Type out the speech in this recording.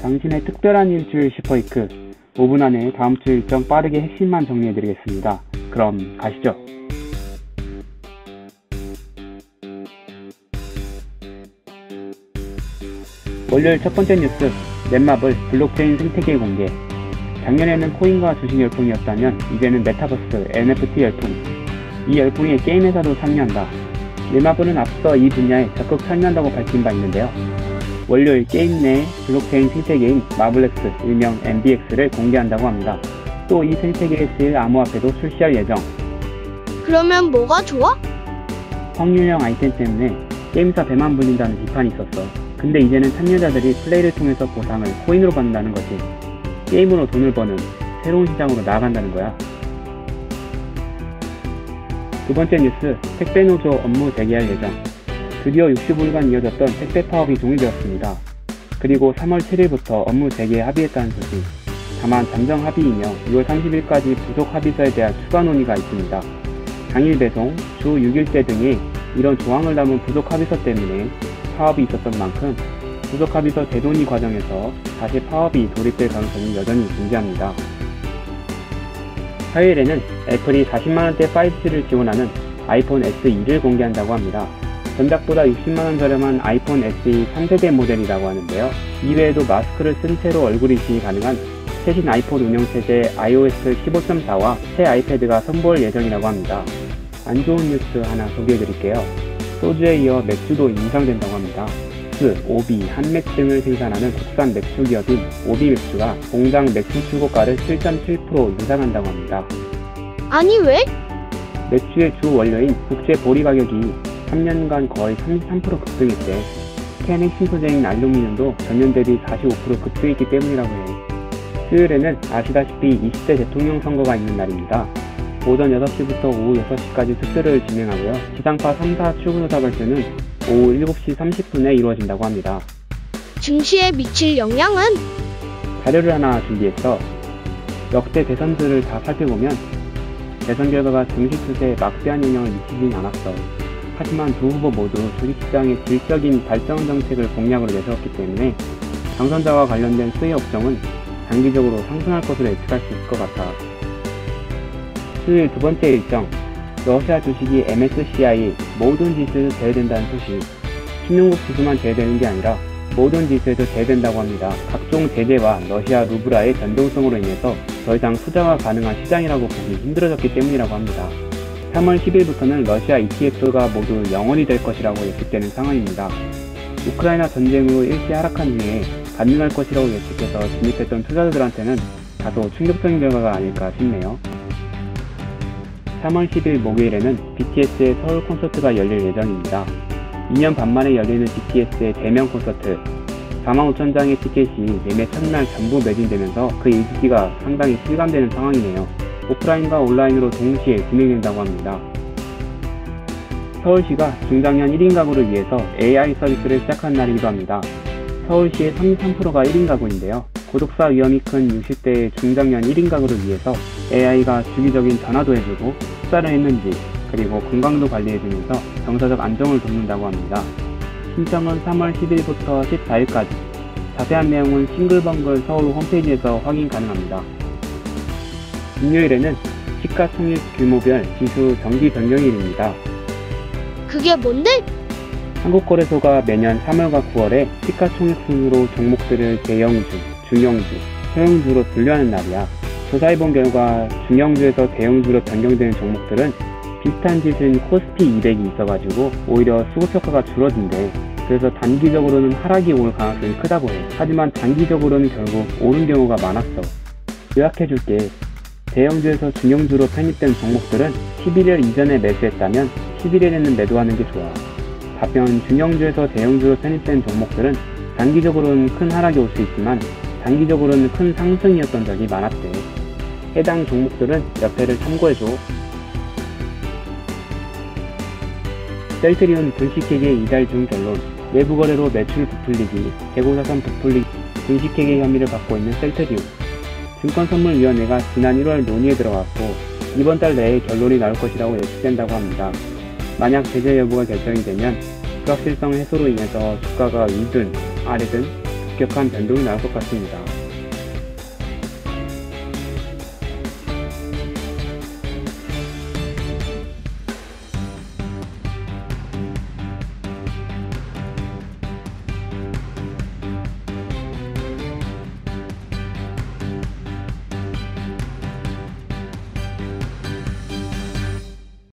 당신의 특별한 일주일 슈퍼위크 5분 안에 다음 주 일정 빠르게 핵심만 정리해드리겠습니다. 그럼 가시죠. 월요일 첫 번째 뉴스, 넷마블 블록체인 생태계 공개. 작년에는 코인과 주식 열풍이었다면 이제는 메타버스, NFT 열풍. 이 열풍에 게임 회사도 참여한다. 넷마블은 앞서 이 분야에 적극 참여한다고 밝힌 바 있는데요. 월요일 게임 내 블록체인 생태계인 마블렉스, 일명 MBX를 공개한다고 합니다. 또 이 생태계의 제일 암호화폐도 출시할 예정. 그러면 뭐가 좋아? 확률형 아이템 때문에 게임사 배만 불린다는 비판이 있었어. 근데 이제는 참여자들이 플레이를 통해서 보상을 코인으로 받는다는 거지. 게임으로 돈을 버는 새로운 시장으로 나아간다는 거야. 두 번째 뉴스, 택배노조 업무 재개할 예정. 드디어 60일간 이어졌던 택배 파업이 종료되었습니다. 그리고 3월 7일부터 업무 재개에 합의했다는 소식. 다만 잠정 합의이며 6월 30일까지 부속 합의서에 대한 추가 논의가 있습니다. 당일 배송, 주 6일제 등의 이런 조항을 담은 부속 합의서 때문에 파업이 있었던 만큼 부속 합의서 재논의 과정에서 다시 파업이 도입될 가능성이 여전히 존재합니다. 화요일에는 애플이 40만원대 5G를 지원하는 아이폰 SE를 공개한다고 합니다. 전작보다 60만원 저렴한 아이폰 SE 3세대 모델이라고 하는데요. 이외에도 마스크를 쓴 채로 얼굴 인식이 가능한 최신 아이폰 운영체제 iOS 15.4와 새 아이패드가 선보일 예정이라고 합니다. 안 좋은 뉴스 하나 소개해드릴게요. 소주에 이어 맥주도 인상된다고 합니다. 오비, 한맥 등을 생산하는 국산 맥주 기업인 오비맥주가 공장 맥주 출고가를 7.7% 인상한다고 합니다. 아니 왜? 맥주의 주 원료인 국제 보리 가격이 3년간 거의 33% 급등했대. 캔 핵심 소재인 알루미늄도 전년 대비 45% 급등했기 때문이라고 해. 수요일에는 아시다시피 20대 대통령 선거가 있는 날입니다. 오전 6시부터 오후 6시까지 투표를 진행하고요. 지상파 3사 출근호사 발표는 오후 7시 30분에 이루어진다고 합니다. 증시에 미칠 영향은? 자료를 하나 준비했어. 역대 대선들을 다 살펴보면 대선 결과가 증시 추세에 막대한 영향을 미치진 않았어. 하지만 두 후보 모두 주식시장의 질적인 발전 정책을 공약으로 내세웠기 때문에 당선자와 관련된 수혜 업종은 장기적으로 상승할 것으로 예측할 수 있을 것 같아. 수요일 두 번째 일정, 러시아 주식이 MSCI 모든 지수에서 제외된다는 소식. 신흥국 지수만 제외되는 게 아니라 모든 지수에서 제외된다고 합니다. 각종 제재와 러시아 루블화의 변동성으로 인해서 더 이상 투자가 가능한 시장이라고 보기 힘들어졌기 때문이라고 합니다. 3월 10일부터는 러시아 ETF가 모두 영원히 될 것이라고 예측되는 상황입니다. 우크라이나 전쟁으로 일시 하락한 후에 반등할 것이라고 예측해서 진입했던 투자자들한테는 다소 충격적인 결과가 아닐까 싶네요. 3월 10일 목요일에는 BTS의 서울 콘서트가 열릴 예정입니다. 2년 반 만에 열리는 BTS의 대면 콘서트, 45,000장의 티켓이 예매 첫날 전부 매진되면서 그 일기가 상당히 실감되는 상황이네요. 오프라인과 온라인으로 동시에 진행된다고 합니다. 서울시가 중장년 1인 가구를 위해서 AI 서비스를 시작한 날이기도 합니다. 서울시의 33%가 1인 가구인데요. 고독사 위험이 큰 60대의 중장년 1인 가구를 위해서 AI가 주기적인 전화도 해주고 식사를 했는지 그리고 건강도 관리해주면서 정서적 안정을 돕는다고 합니다. 신청은 3월 10일부터 14일까지. 자세한 내용은 싱글벙글 서울 홈페이지에서 확인 가능합니다. 금요일에는 시가총액 규모별 지수 정기 변경일입니다. 그게 뭔데? 한국거래소가 매년 3월과 9월에 시가총액 순으로 종목들을 대형주, 중형주, 소형주로 분류하는 날이야. 조사해본 결과 중형주에서 대형주로 변경되는 종목들은 비슷한 지수인 코스피 200이 있어가지고 오히려 수급효과가 줄어든대. 그래서 단기적으로는 하락이 올 가능성이 크다고 해. 하지만 단기적으로는 결국 오른 경우가 많았어. 요약해줄게. 대형주에서 중형주로 편입된 종목들은 11일 이전에 매수했다면 11일에는 매도하는 게 좋아. 반면 중형주에서 대형주로 편입된 종목들은 단기적으로는 큰 하락이 올 수 있지만 단기적으로는 큰 상승이었던 적이 많았대. 해당 종목들은 옆에를 참고해줘. 셀트리온 분식회계 이달 중 결론. 외부 거래로 매출 부풀리기, 재고자산 부풀리기, 분식회계 혐의를 받고 있는 셀트리온. 증권선물위원회가 지난 1월 논의에 들어갔고 이번 달 내에 결론이 나올 것이라고 예측된다고 합니다. 만약 제재 여부가 결정이 되면 불확실성 해소로 인해서 주가가 위든 아래든 급격한 변동이 나올 것 같습니다.